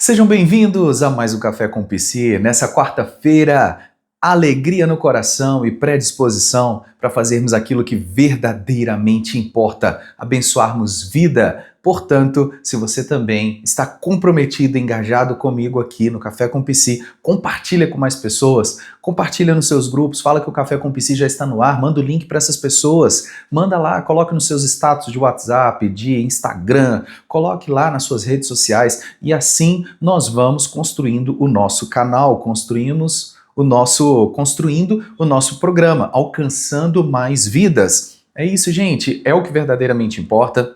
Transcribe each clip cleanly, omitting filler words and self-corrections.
Sejam bem-vindos a mais um Café com Psi. Nessa quarta-feira, alegria no coração e predisposição para fazermos aquilo que verdadeiramente importa, abençoarmos vida. Portanto, se você também está comprometido, engajado comigo aqui no Café com Psi, compartilha com mais pessoas, compartilha nos seus grupos, fala que o Café com Psi já está no ar, manda o link para essas pessoas, manda lá, coloque nos seus status de WhatsApp, de Instagram, coloque lá nas suas redes sociais e assim nós vamos construindo o nosso canal, construindo o nosso programa, alcançando mais vidas. É isso, gente, é o que verdadeiramente importa.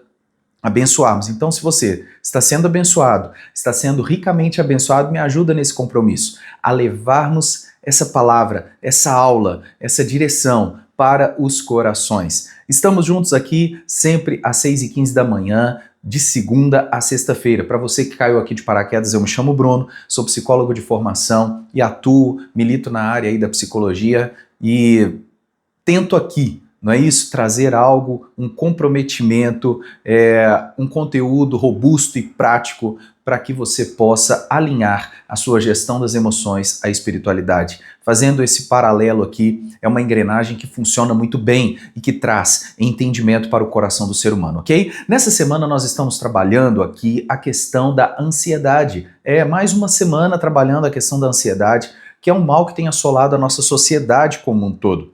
Abençoarmos. Então, se você está sendo abençoado, está sendo ricamente abençoado, me ajuda nesse compromisso, a levarmos essa palavra, essa aula, essa direção para os corações. Estamos juntos aqui sempre às 6h15 da manhã, de segunda a sexta-feira. Para você que caiu aqui de paraquedas, eu me chamo Bruno, sou psicólogo de formação e atuo, milito na área aí da psicologia e tento aqui, não é isso? Trazer algo, um comprometimento, um conteúdo robusto e prático para que você possa alinhar a sua gestão das emoções à espiritualidade. Fazendo esse paralelo aqui, é uma engrenagem que funciona muito bem e que traz entendimento para o coração do ser humano, ok? Nessa semana nós estamos trabalhando aqui a questão da ansiedade. É mais uma semana trabalhando a questão da ansiedade, que é um mal que tem assolado a nossa sociedade como um todo.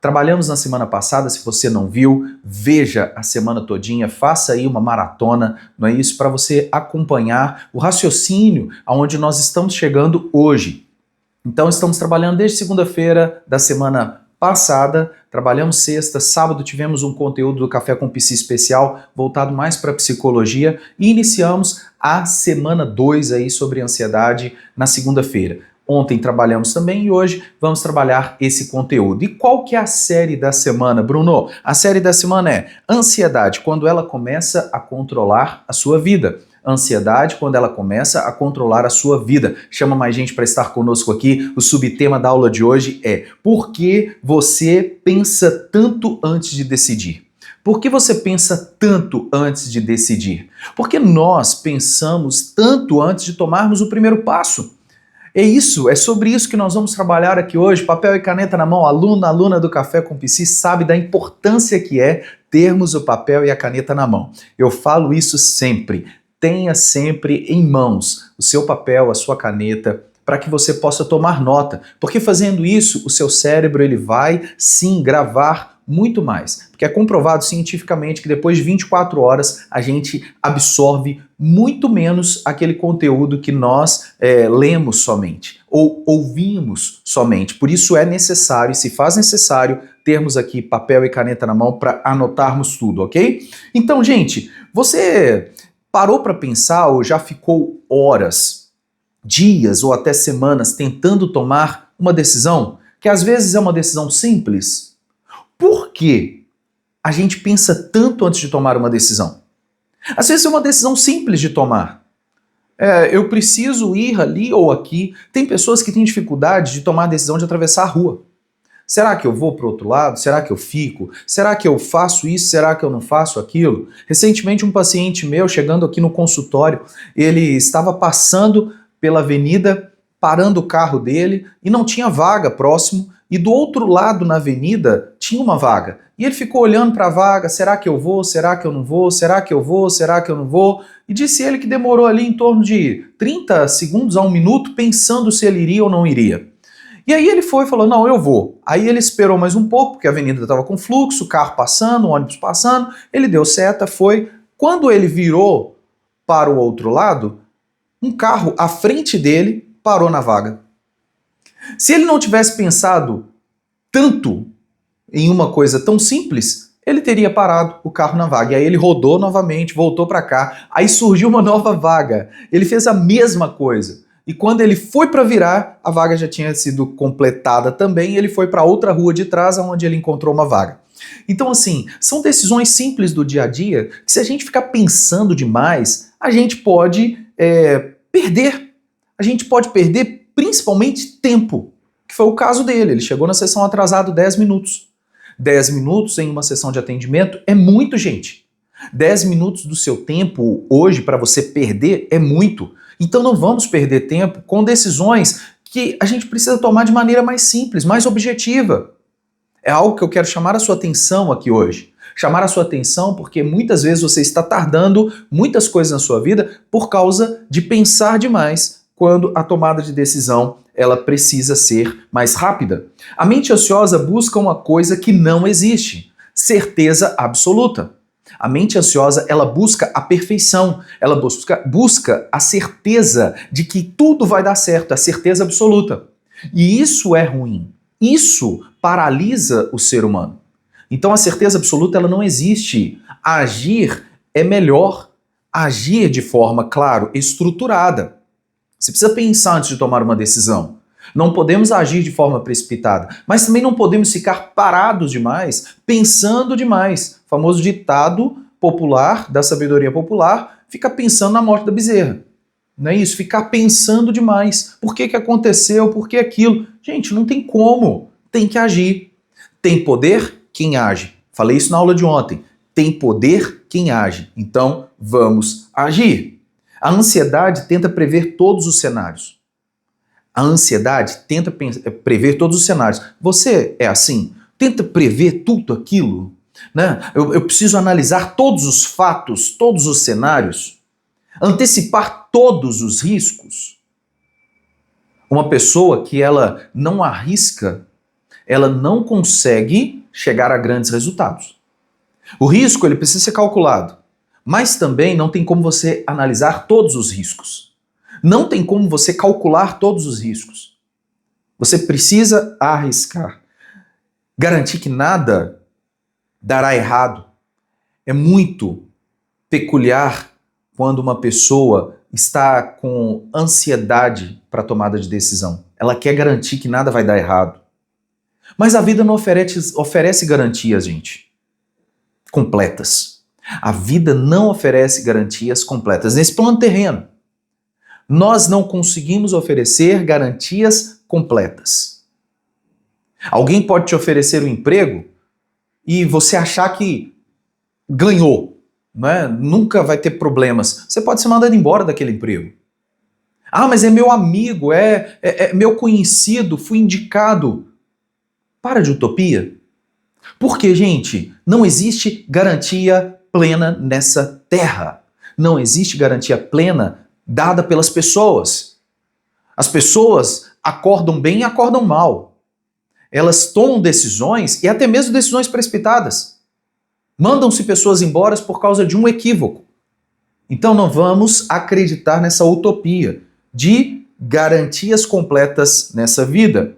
Trabalhamos na semana passada, se você não viu, veja a semana todinha, faça aí uma maratona, não é isso? Para você acompanhar o raciocínio aonde nós estamos chegando hoje. Então estamos trabalhando desde segunda-feira da semana passada, trabalhamos sexta, sábado tivemos um conteúdo do Café com Psi especial voltado mais para psicologia e iniciamos a semana 2 aí sobre ansiedade na segunda-feira. Ontem trabalhamos também e hoje vamos trabalhar esse conteúdo. E qual que é a série da semana, Bruno? A série da semana é Ansiedade, quando ela começa a controlar a sua vida. Ansiedade, quando ela começa a controlar a sua vida. Chama mais gente para estar conosco aqui. O subtema da aula de hoje é Por que você pensa tanto antes de decidir? Por que você pensa tanto antes de decidir? Porque nós pensamos tanto antes de tomarmos o primeiro passo. É sobre isso que nós vamos trabalhar aqui hoje, papel e caneta na mão, aluna do Café com Psi sabe da importância que é termos o papel e a caneta na mão. Eu falo isso sempre, tenha sempre em mãos o seu papel, a sua caneta, para que você possa tomar nota, porque fazendo isso, o seu cérebro ele vai sim gravar muito mais, porque é comprovado cientificamente que depois de 24 horas a gente absorve muito menos aquele conteúdo que nós lemos somente ou ouvimos somente. Por isso é necessário e se faz necessário termos aqui papel e caneta na mão para anotarmos tudo, ok? Então, gente, você parou para pensar ou já ficou horas, dias ou até semanas tentando tomar uma decisão que às vezes é uma decisão simples? Por que a gente pensa tanto antes de tomar uma decisão? Às vezes é uma decisão simples de tomar. Eu preciso ir ali ou aqui. Tem pessoas que têm dificuldade de tomar a decisão de atravessar a rua. Será que eu vou para o outro lado? Será que eu fico? Será que eu faço isso? Será que eu não faço aquilo? Recentemente um paciente meu, chegando aqui no consultório, ele estava passando pela avenida, parando o carro dele e não tinha vaga próximo. E do outro lado na avenida tinha uma vaga. E ele ficou olhando para a vaga, será que eu vou, será que eu não vou, será que eu vou, será que eu não vou? E disse ele que demorou ali em torno de 30 segundos a 1 minuto pensando se ele iria ou não iria. E aí ele foi e falou, não, eu vou. Aí ele esperou mais um pouco, porque a avenida estava com fluxo, o carro passando, o ônibus passando, ele deu seta, foi. Quando ele virou para o outro lado, um carro à frente dele parou na vaga. Se ele não tivesse pensado tanto em uma coisa tão simples, ele teria parado o carro na vaga. E aí ele rodou novamente, voltou para cá, aí surgiu uma nova vaga. Ele fez a mesma coisa. E quando ele foi para virar, a vaga já tinha sido completada também, e ele foi para outra rua de trás, onde ele encontrou uma vaga. Então, assim, são decisões simples do dia a dia, que se a gente ficar pensando demais, a gente pode perder. A gente pode perder principalmente tempo, que foi o caso dele. Ele chegou na sessão atrasado 10 minutos. 10 minutos em uma sessão de atendimento é muito, gente. 10 minutos do seu tempo hoje para você perder é muito. Então não vamos perder tempo com decisões que a gente precisa tomar de maneira mais simples, mais objetiva. É algo que eu quero chamar a sua atenção aqui hoje. Chamar a sua atenção porque muitas vezes você está tardando muitas coisas na sua vida por causa de pensar demais quando a tomada de decisão ela precisa ser mais rápida. A mente ansiosa busca uma coisa que não existe, certeza absoluta. A mente ansiosa, ela busca a perfeição, ela busca a certeza de que tudo vai dar certo, a certeza absoluta. E isso é ruim. Isso paralisa o ser humano. Então a certeza absoluta ela não existe. Agir é melhor. Agir de forma, claro, estruturada. Você precisa pensar antes de tomar uma decisão. Não podemos agir de forma precipitada, mas também não podemos ficar parados demais, pensando demais. O famoso ditado popular, da sabedoria popular, fica pensando na morte da bezerra. Não é isso? Ficar pensando demais. Por que aconteceu? Por que aquilo? Gente, não tem como. Tem que agir. Tem poder quem age. Falei isso na aula de ontem. Tem poder quem age. Então, vamos agir. A ansiedade tenta prever todos os cenários. A ansiedade tenta prever todos os cenários. Você é assim? Tenta prever tudo aquilo? Né? Eu preciso analisar todos os fatos, todos os cenários, antecipar todos os riscos. Uma pessoa que ela não arrisca, ela não consegue chegar a grandes resultados. O risco ele precisa ser calculado, mas também não tem como você analisar todos os riscos. Não tem como você calcular todos os riscos. Você precisa arriscar. Garantir que nada dará errado é muito peculiar quando uma pessoa está com ansiedade para a tomada de decisão. Ela quer garantir que nada vai dar errado. Mas a vida não oferece garantias, gente, completas. A vida não oferece garantias completas. Nesse plano terreno, nós não conseguimos oferecer garantias completas. Alguém pode te oferecer um emprego e você achar que ganhou, né? Nunca vai ter problemas. Você pode ser mandado embora daquele emprego. Ah, mas é meu amigo, é meu conhecido, fui indicado. Para de utopia. Porque, gente, não existe garantia plena nessa terra. Não existe garantia plena dada pelas pessoas. As pessoas acordam bem e acordam mal. Elas tomam decisões e até mesmo decisões precipitadas. Mandam-se pessoas embora por causa de um equívoco. Então não vamos acreditar nessa utopia de garantias completas nessa vida.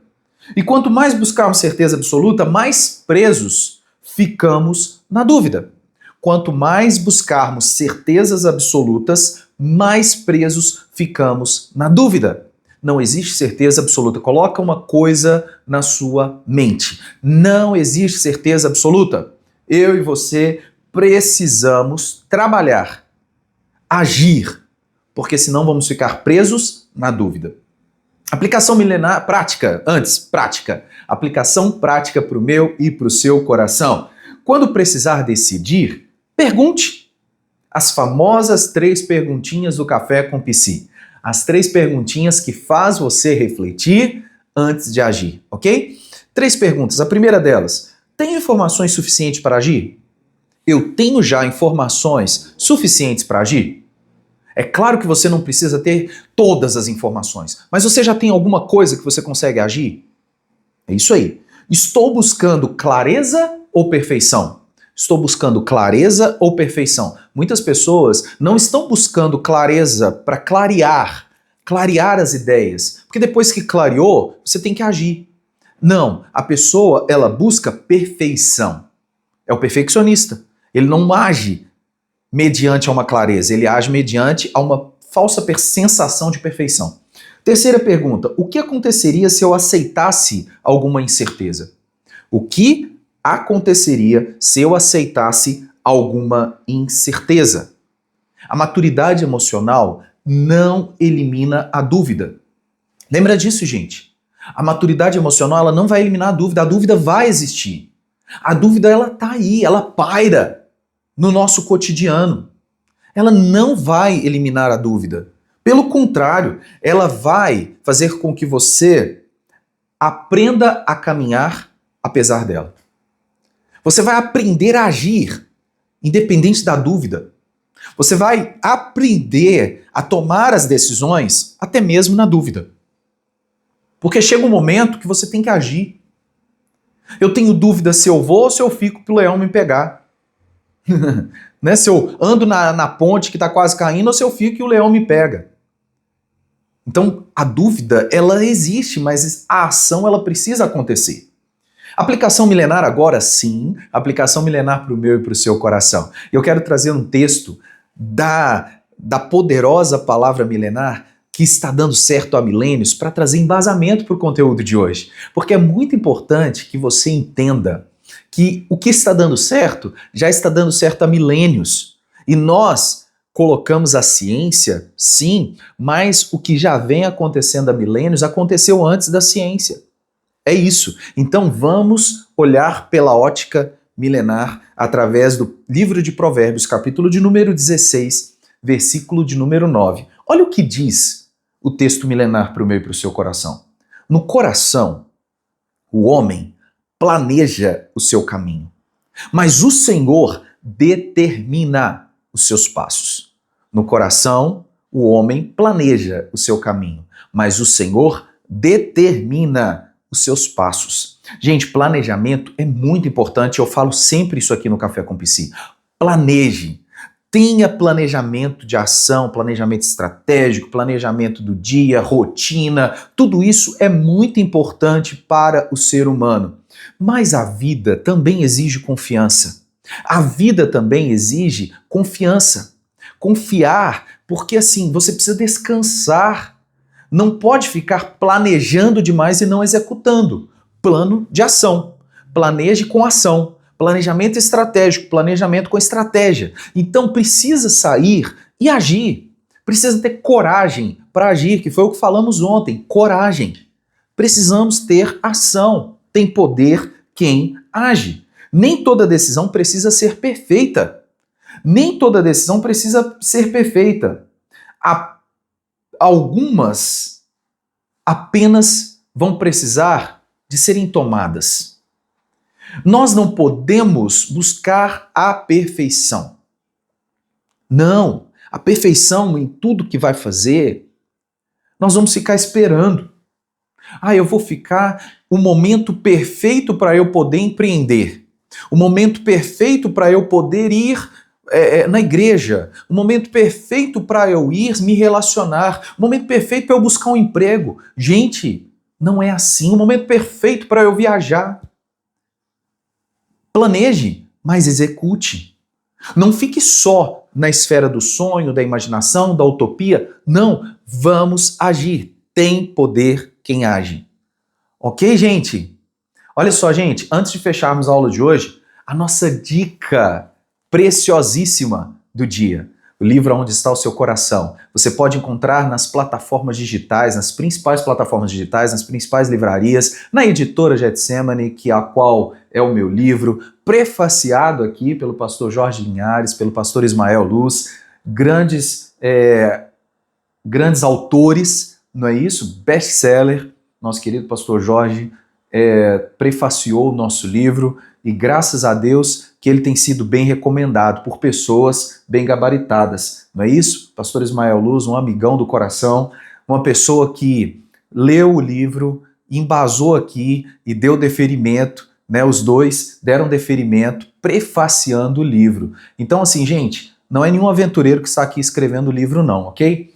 E quanto mais buscarmos certeza absoluta, mais presos ficamos na dúvida. Quanto mais buscarmos certezas absolutas, mais presos ficamos na dúvida. Não existe certeza absoluta. Coloca uma coisa na sua mente. Não existe certeza absoluta. Eu e você precisamos trabalhar, agir, porque senão vamos ficar presos na dúvida. Aplicação milenar, prática, antes, prática. Aplicação prática para o meu e para o seu coração. Quando precisar decidir, pergunte. As famosas 3 perguntinhas do Café com Psi. As 3 perguntinhas que faz você refletir antes de agir, ok? 3 perguntas. A primeira delas, tenho informações suficientes para agir? Eu tenho já informações suficientes para agir? É claro que você não precisa ter todas as informações, mas você já tem alguma coisa que você consegue agir? É isso aí. Estou buscando clareza ou perfeição? Estou buscando clareza ou perfeição? Muitas pessoas não estão buscando clareza para clarear as ideias, porque depois que clareou, você tem que agir. Não, a pessoa, ela busca perfeição. É o perfeccionista. Ele não age mediante a uma clareza, ele age mediante a uma falsa sensação de perfeição. Terceira pergunta, o que aconteceria se eu aceitasse alguma incerteza? O que aconteceria se eu aceitasse alguma incerteza? A maturidade emocional não elimina a dúvida. Lembra disso, gente? A maturidade emocional ela não vai eliminar a dúvida vai existir. A dúvida ela tá aí, ela paira no nosso cotidiano. Ela não vai eliminar a dúvida. Pelo contrário, ela vai fazer com que você aprenda a caminhar apesar dela. Você vai aprender a agir, independente da dúvida. Você vai aprender a tomar as decisões até mesmo na dúvida. Porque chega um momento que você tem que agir. Eu tenho dúvida se eu vou ou se eu fico pro leão me pegar. Né? Se eu ando na ponte que está quase caindo ou se eu fico e o leão me pega. Então, a dúvida, ela existe, mas a ação, ela precisa acontecer. Aplicação milenar agora, sim. Aplicação milenar para o meu e para o seu coração. Eu quero trazer um texto da poderosa palavra milenar que está dando certo há milênios para trazer embasamento para o conteúdo de hoje. Porque é muito importante que você entenda que o que está dando certo já está dando certo há milênios. E nós colocamos a ciência, sim, mas o que já vem acontecendo há milênios aconteceu antes da ciência. É isso. Então vamos olhar pela ótica milenar através do livro de Provérbios, capítulo de número 16, versículo de número 9. Olha o que diz o texto milenar para o meu e para o seu coração. No coração, o homem planeja o seu caminho, mas o Senhor determina os seus passos. No coração, o homem planeja o seu caminho, mas o Senhor determina os seus passos. Gente, planejamento é muito importante, eu falo sempre isso aqui no Café com Psi. Planeje. Tenha planejamento de ação, planejamento estratégico, planejamento do dia, rotina, tudo isso é muito importante para o ser humano. Mas a vida também exige confiança. A vida também exige confiança. Confiar, porque assim, você precisa descansar. Não pode ficar planejando demais e não executando. Plano de ação. Planeje com ação. Planejamento estratégico, planejamento com estratégia. Então precisa sair e agir. Precisa ter coragem para agir, que foi o que falamos ontem. Coragem. Precisamos ter ação. Tem poder quem age. Nem toda decisão precisa ser perfeita. Nem toda decisão precisa ser perfeita. Algumas apenas vão precisar de serem tomadas. Nós não podemos buscar a perfeição. Não, a perfeição em tudo que vai fazer, nós vamos ficar esperando. Eu vou ficar o momento perfeito para eu poder empreender. O momento perfeito para eu poder ir na igreja. O momento perfeito para eu ir me relacionar. O momento perfeito para eu buscar um emprego. Gente, não é assim. O momento perfeito para eu viajar. Planeje, mas execute. Não fique só na esfera do sonho, da imaginação, da utopia. Não, vamos agir. Tem poder quem age. Ok, gente? Olha só, gente, antes de fecharmos a aula de hoje, a nossa dica preciosíssima do dia. O livro Onde Está o Seu Coração. Você pode encontrar nas plataformas digitais, nas principais plataformas digitais, nas principais livrarias, na editora Getsemane, a qual é o meu livro, prefaciado aqui pelo pastor Jorge Linhares, pelo pastor Ismael Luz, grandes autores, não é isso? Best-seller, nosso querido pastor Jorge prefaciou o nosso livro e graças a Deus que ele tem sido bem recomendado por pessoas bem gabaritadas, não é isso? Pastor Ismael Luz, um amigão do coração, uma pessoa que leu o livro, embasou aqui e deu deferimento, né? Os dois deram deferimento prefaciando o livro. Então assim, gente, não é nenhum aventureiro que está aqui escrevendo o livro não, ok?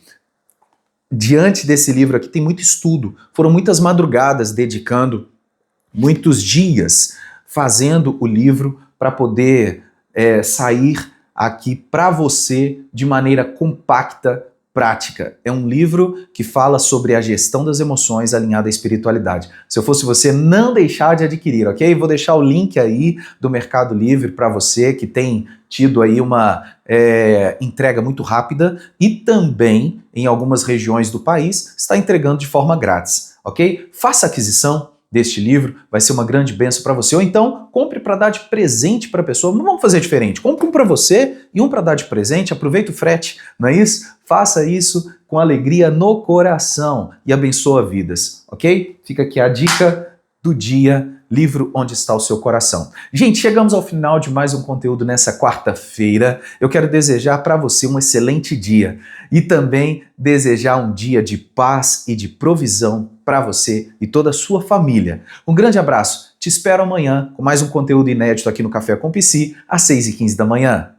Diante desse livro aqui tem muito estudo, foram muitas madrugadas dedicando, muitos dias fazendo o livro para poder sair aqui para você de maneira compacta, prática. É um livro que fala sobre a gestão das emoções alinhada à espiritualidade. Se eu fosse você, não deixar de adquirir, ok? Vou deixar o link aí do Mercado Livre para você que tem tido aí uma entrega muito rápida e também em algumas regiões do país está entregando de forma grátis, ok? Faça a aquisição. deste livro, vai ser uma grande bênção para você. Ou então, compre para dar de presente para a pessoa. Não vamos fazer diferente. Compre um para você e um para dar de presente. Aproveita o frete, não é isso? Faça isso com alegria no coração e abençoa vidas, ok? Fica aqui a dica do dia, livro Onde Está o Seu Coração. Gente, chegamos ao final de mais um conteúdo nessa quarta-feira. Eu quero desejar para você um excelente dia e também desejar um dia de paz e de provisão para você e toda a sua família. Um grande abraço. Te espero amanhã com mais um conteúdo inédito aqui no Café com Psi, às 6h15 da manhã.